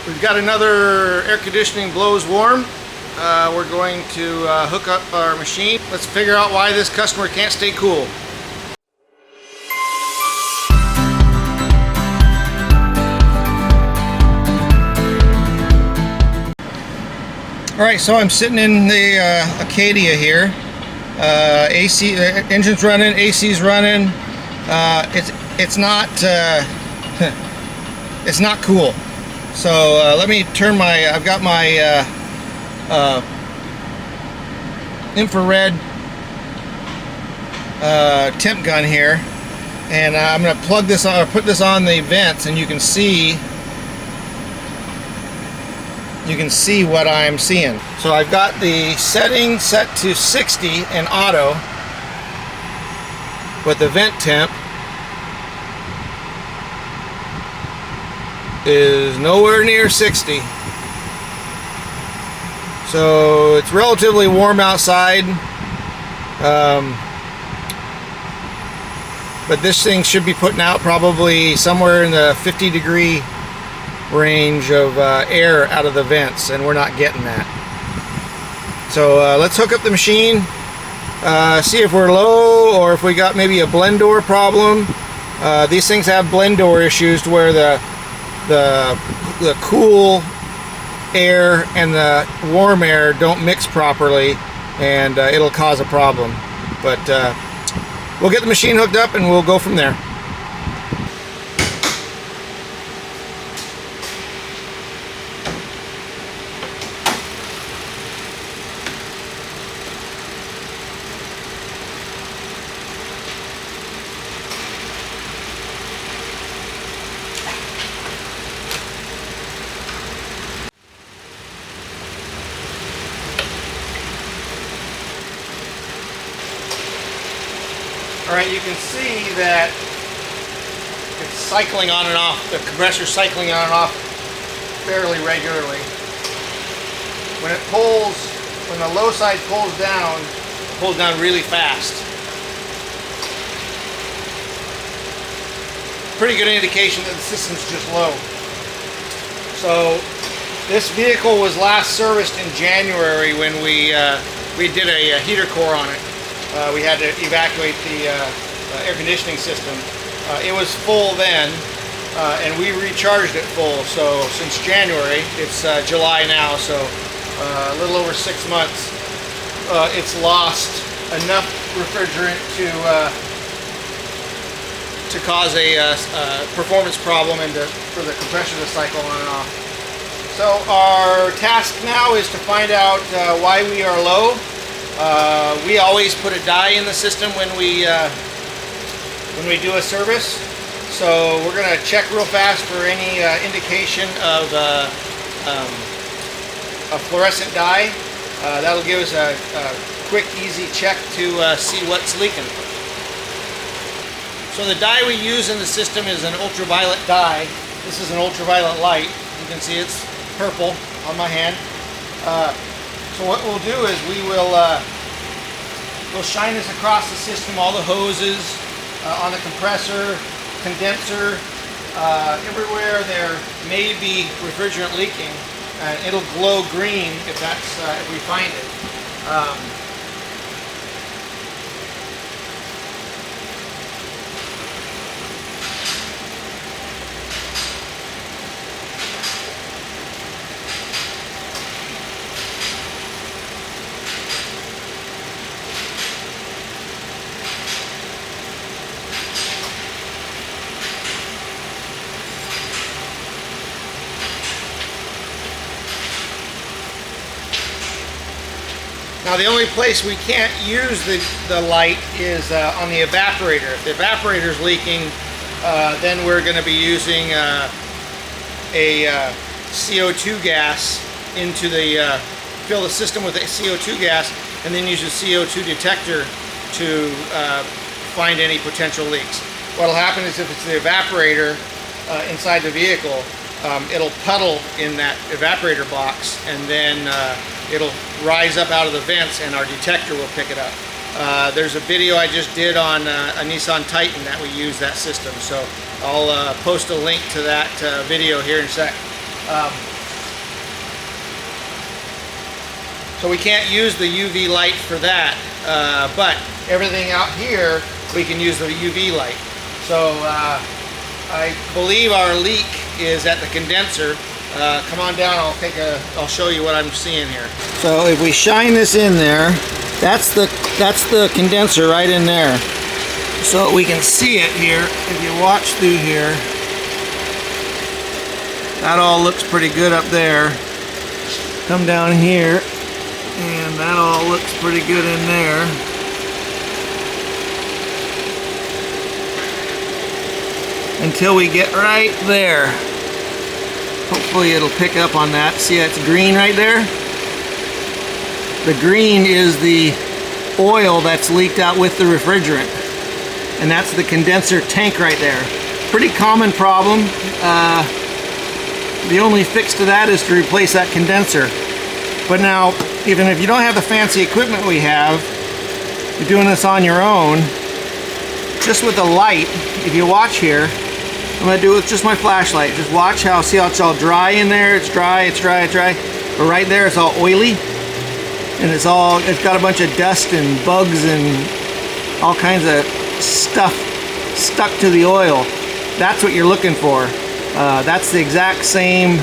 We've got another air conditioning blows warm. We're going to hook up our machine. Let's figure out why this customer can't stay cool. Alright, so I'm sitting in the Acadia here. AC engine's running, AC's running. It's not it's not cool. So let me turn my, I've got my infrared temp gun here, and I'm going to plug this on, or put this on the vents, and you can see what I'm seeing. So I've got the setting set to 60 in auto, but the vent temp is nowhere near 60. So it's relatively warm outside, but this thing should be putting out probably somewhere in the 50-degree range of air out of the vents, and we're not getting that. So let's hook up the machine, see if we're low or if we got maybe a blend door problem. These things have blend door issues to where the cool air and the warm air don't mix properly, and it'll cause a problem. But we'll get the machine hooked up and we'll go from there. Alright, you can see that it's cycling on and off, the compressor's cycling on and off fairly regularly. When it pulls, when the low side pulls down, it pulls down really fast. Pretty good indication that the system's just low. So this vehicle was last serviced in January when we did a heater core on it. We had to evacuate the air conditioning system. It was full then, and we recharged it full. So since January, it's July now, so a little over 6 months. It's lost enough refrigerant to cause a performance problem and for the compressor to cycle on and off. So our task now is to find out why we are low. We always put a dye in the system when we do a service, so we're going to check real fast for any indication of a fluorescent dye. That'll give us a quick, easy check to see what's leaking. So the dye we use in the system is an ultraviolet dye. This is an ultraviolet light. You can see it's purple on my hand. So what we'll do is we'll shine this across the system, all the hoses, on the compressor, condenser, everywhere there may be refrigerant leaking. It'll glow green if we find it. Now the only place we can't use the light is on the evaporator. If the evaporator is leaking, then we're going to be using a CO2 gas into fill the system with a CO2 gas, and then use a CO2 detector to find any potential leaks. What will happen is if it's the evaporator inside the vehicle, it'll puddle in that evaporator box, and then it'll rise up out of the vents and our detector will pick it up. There's a video I just did on a Nissan Titan that we use that system, so I'll post a link to that video here in a sec. So we can't use the UV light for that, but everything out here, we can use the UV light. So I believe our leak is at the condenser. Come on down, I'll show you what I'm seeing here. So if we shine this in there, that's the condenser right in there. So we can see it here. If you watch through here, that all looks pretty good up there. Come down here, and that all looks pretty good in there. Until we get right there. Hopefully it'll pick up on that. See, that's green right there? The green is the oil that's leaked out with the refrigerant. And that's the condenser tank right there. Pretty common problem. The only fix to that is to replace that condenser. But now, even if you don't have the fancy equipment we have, you're doing this on your own, just with the light, if you watch here, I'm going to do it with just my flashlight. Just watch how, see how it's all dry in there? It's dry, it's dry, it's dry. But right there, it's all oily. And it's got a bunch of dust and bugs and all kinds of stuff stuck to the oil. That's what you're looking for. That's the exact same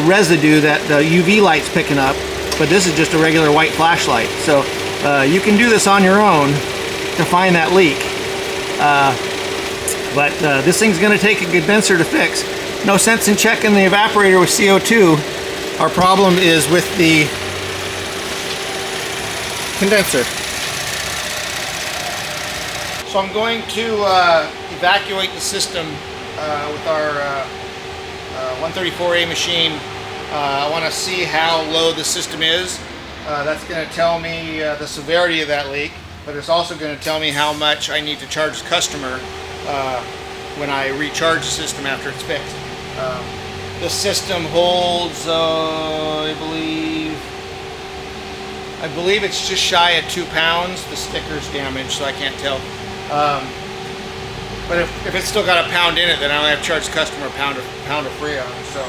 residue that the UV light's picking up, but this is just a regular white flashlight. So you can do this on your own to find that leak. But this thing's going to take a condenser to fix. No sense in checking the evaporator with CO2. Our problem is with the condenser. So I'm going to evacuate the system with our 134A machine. I want to see how low the system is. That's going to tell me the severity of that leak, but it's also going to tell me how much I need to charge the customer when I recharge the system after it's fixed. The system holds, I believe it's just shy of 2 pounds. The sticker's damaged, so I can't tell. But if it's still got a pound in it, then I only have to charge the customer a pound of Freon. So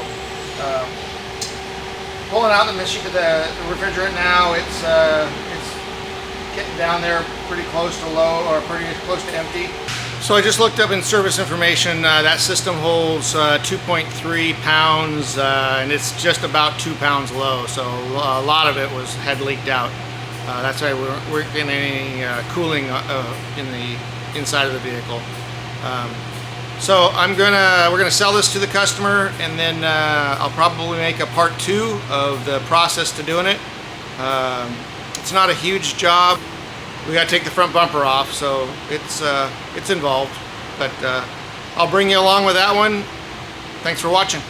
pulling out the refrigerant now, it's getting down there pretty close to low, or pretty close to empty. So I just looked up in service information. That system holds 2.3 pounds, and it's just about 2 pounds low. So a lot of it had leaked out. That's why we weren't getting any cooling in the inside of the vehicle. So we're gonna sell this to the customer, and then I'll probably make a part 2 of the process to doing it. It's not a huge job. We gotta take the front bumper off, so it's involved. But I'll bring you along with that one. Thanks for watching.